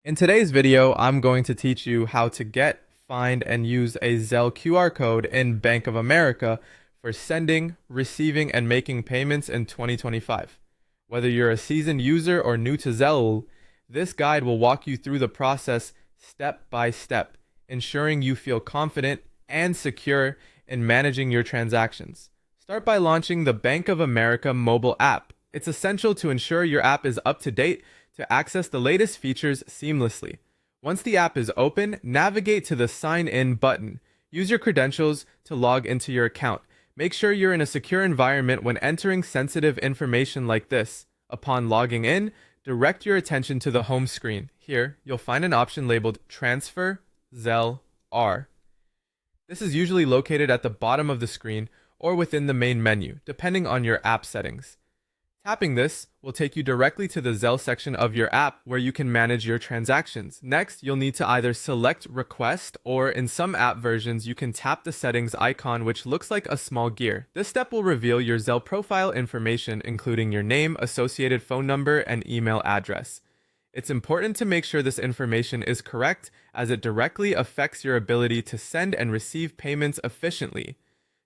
In today's video, I'm going to teach you how to get, find, and use a Zelle QR code in Bank of America for sending, receiving, and making payments in 2025. Whether you're a seasoned user or new to Zelle, this guide will walk you through the process step by step, ensuring you feel confident and secure in managing your transactions. Start by launching the Bank of America mobile app. It's essential to ensure your app is up to date to access the latest features seamlessly. Once the app is open, navigate to the Sign In button. Use your credentials to log into your account. Make sure you're in a secure environment when entering sensitive information like this. Upon logging in, direct your attention to the home screen. Here, you'll find an option labeled Transfer Zelle R. This is usually located at the bottom of the screen or within the main menu, depending on your app settings. Tapping this will take you directly to the Zelle section of your app where you can manage your transactions. Next, you'll need to either select Request or in some app versions, you can tap the settings icon which looks like a small gear. This step will reveal your Zelle profile information including your name, associated phone number, and email address. It's important to make sure this information is correct as it directly affects your ability to send and receive payments efficiently.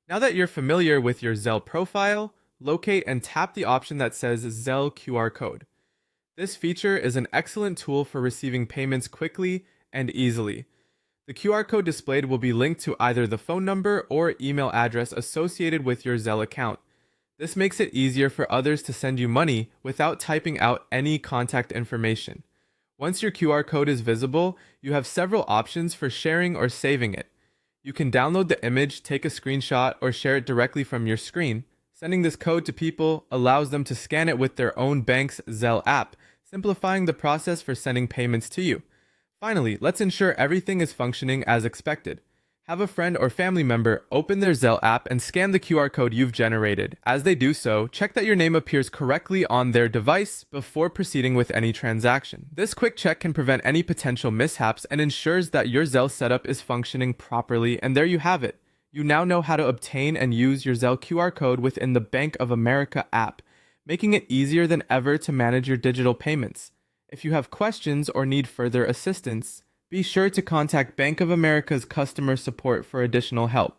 Now that you're familiar with your Zelle profile, locate and tap the option that says Zelle QR Code. This feature is an excellent tool for receiving payments quickly and easily. The QR code displayed will be linked to either the phone number or email address associated with your Zelle account. This makes it easier for others to send you money without typing out any contact information. Once your QR code is visible, you have several options for sharing or saving it. You can download the image, take a screenshot, or share it directly from your screen. Sending this code to people allows them to scan it with their own bank's Zelle app, simplifying the process for sending payments to you. Finally, let's ensure everything is functioning as expected. Have a friend or family member open their Zelle app and scan the QR code you've generated. As they do so, check that your name appears correctly on their device before proceeding with any transaction. This quick check can prevent any potential mishaps and ensures that your Zelle setup is functioning properly, and there you have it. You now know how to obtain and use your Zelle QR code within the Bank of America app, making it easier than ever to manage your digital payments. If you have questions or need further assistance, be sure to contact Bank of America's customer support for additional help.